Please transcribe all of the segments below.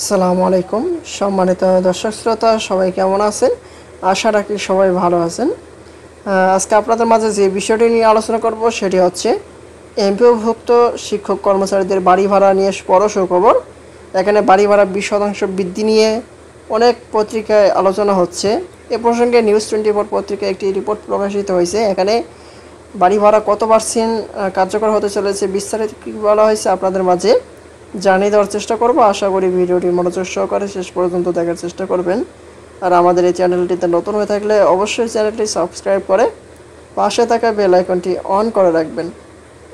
আসসালামু আলাইকুম সম্মানিত দর্শক শ্রোতা সবাই কেমন আছেন? আশা রাখি সবাই ভালো আছেন। আজকে আপনাদের মাঝে যে বিষয়টি নিয়ে আলোচনা করব সেটি হচ্ছে এমপিওভুক্ত শিক্ষক কর্মচারীদের বাড়ি ভাড়া নিয়ে বড় সুখবর। এখানে বাড়ি ভাড়া 20% বৃদ্ধি নিয়ে অনেক পত্রিকায় আলোচনা হচ্ছে। এ প্রসঙ্গে নিউজ 24 পত্রিকায় একটি রিপোর্ট প্রকাশিত হয়েছে। এখানে বাড়ি ভাড়া কত পার্সেন্ট কার্যকর হতে চলেছে বিস্তারিত কী বলা হয়েছে আপনাদের মাঝে জানিয়ে দেওয়ার চেষ্টা করব। আশা করি ভিডিওটি মনোযোগ সহকারে শেষ পর্যন্ত দেখার চেষ্টা করবেন। আর আমাদের এই চ্যানেলটিতে নতুন হয়ে থাকলে অবশ্যই চ্যানেলটি সাবস্ক্রাইব করে পাশে থাকা বেল আইকনটি অন করে রাখবেন।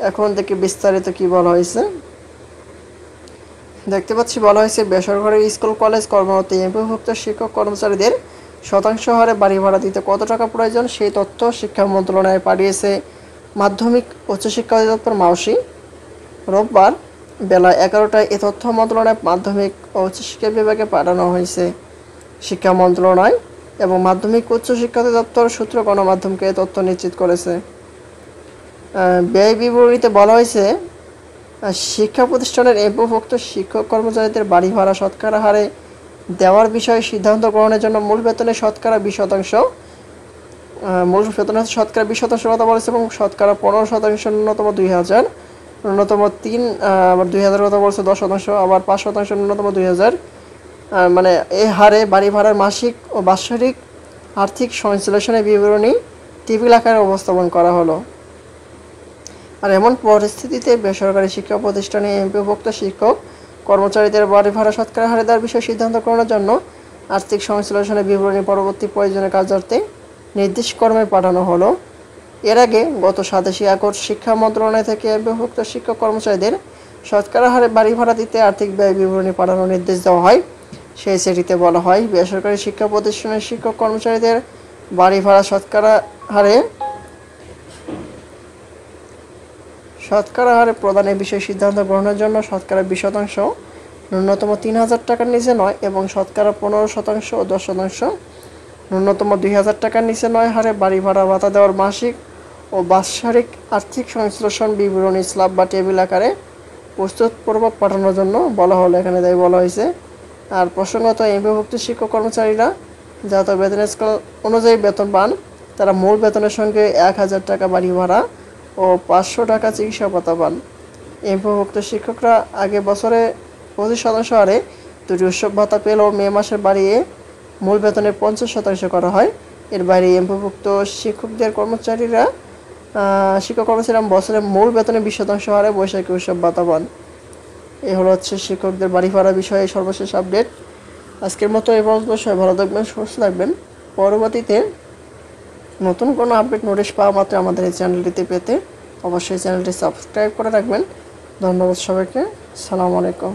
এখন থেকে বিস্তারিত কি বলা হয়েছে দেখতে পাচ্ছি। বলা হয়েছে বেসরকারি স্কুল কলেজ কর্মরত এমপিওভুক্ত শিক্ষক কর্মচারীদের শতাংশ হারে বাড়ি ভাড়া দিতে কত টাকা প্রয়োজন সেই তথ্য শিক্ষা মন্ত্রণালয়ে পাঠিয়েছে মাধ্যমিক উচ্চশিক্ষা অধিদপ্তর মাওসি। রোববার বেলা 11টায় এ তথ্য মন্ত্রণালয় মাধ্যমিক ও উচ্চশিক্ষা বিভাগে পাঠানো হয়েছে। শিক্ষা মন্ত্রণালয় এবং মাধ্যমিক উচ্চশিক্ষা অধিদপ্তর সূত্র গণমাধ্যমকে এ তথ্য নিশ্চিত করেছে। ব্যয় বিবরণীতে বলা হয়েছে শিক্ষা প্রতিষ্ঠানের এমপিওভুক্ত শিক্ষক কর্মচারীদের বাড়ি ভাড়া শতকরা হারে দেওয়ার বিষয়ে সিদ্ধান্ত গ্রহণের জন্য মূল বেতনের শতকরা 20% মূল বেতনের শতকরা 20% কথা বলেছে এবং শতকরা 15% ন্যূনতম 2000, ন্যূনতম 3, আবার 2000 কথা বলছে 10%, আবার 5% ন্যূনতম 2000। মানে এই হারে বাড়ি ভাড়ার মাসিক ও বাৎসরিক আর্থিক সংশ্লেষণের বিবরণী টেবিল আকারে উপস্থাপন করা হলো। আর এমন পরিস্থিতিতে বেসরকারি শিক্ষা প্রতিষ্ঠানে এমপিওভুক্ত শিক্ষক কর্মচারীদের বাড়ি ভাড়া শতকরা হারে দেওয়ার বিষয়ে সিদ্ধান্ত গ্রহণের জন্য আর্থিক সংশ্লেষণের বিবরণী পরবর্তী প্রয়োজনীয় কার্যার্থে নির্দিষ্ট কর্মে পাঠানো হলো। এর আগে গত 27 আগস্ট শিক্ষা মন্ত্রণালয় থেকে এমপিওভুক্ত শিক্ষক কর্মচারীদের শতকরা হারে বাড়ি ভাড়া দিতে আর্থিক ব্যয় বিবরণী পাঠানোর নির্দেশ দেওয়া হয়। সেই চিঠিতে বলা হয় বেসরকারি শিক্ষা প্রতিষ্ঠানের শিক্ষক কর্মচারীদের বাড়ি ভাড়া শতকরা হারে প্রদানের বিষয়ে সিদ্ধান্ত গ্রহণের জন্য শতকরা 20%, ন্যূনতম 3000 টাকার নিচে নয় এবং শতকরা 15% ও 10%, ন্যূনতম 2000 টাকার নিচে নয় হারে বাড়ি ভাড়া ভাতা দেওয়ার মাসিক ও বাৎসরিক আর্থিক সংশ্লেষণ বিবরণী স্ল্যাব বা টেবিল আকারে প্রস্তুতপূর্বক পাঠানোর জন্য বলা হলো। এখানে তাই বলা হয়েছে। আর প্রসঙ্গত এমপিওভুক্ত শিক্ষক কর্মচারীরা যত বেতন স্কেল অনুযায়ী বেতন পান তারা মূল বেতনের সঙ্গে 1000 টাকা বাড়ি ভাড়া ও 500 টাকা চিকিৎসা ভাতা পান। এমপিওভুক্ত শিক্ষকরা আগে বছরে 25% হারে দুটি উৎসব ভাতা পেলেও মে মাসে বাড়িয়ে মূল বেতনের 50% করা হয়। এর বাইরে এমপিওভুক্ত শিক্ষক কর্মচারীরা বছরে মূল বেতনের 20% হারে বৈশাখী উৎসব ভাতা পান। এই হচ্ছে শিক্ষকদের বাড়ি ভাড়া বিষয়ে সর্বশেষ আপডেট। আজকের মতো এই পর্যন্ত। সবাই ভালো থাকবেন, সুস্থ থাকবেন। পরবর্তীতে নতুন কোনো আপডেট নোটিশ পাওয়া মাত্র আমাদের এই চ্যানেলটিতে পেতে অবশ্যই চ্যানেলটি সাবস্ক্রাইব করে রাখবেন। ধন্যবাদ সবাইকে। আসসালামু আলাইকুম।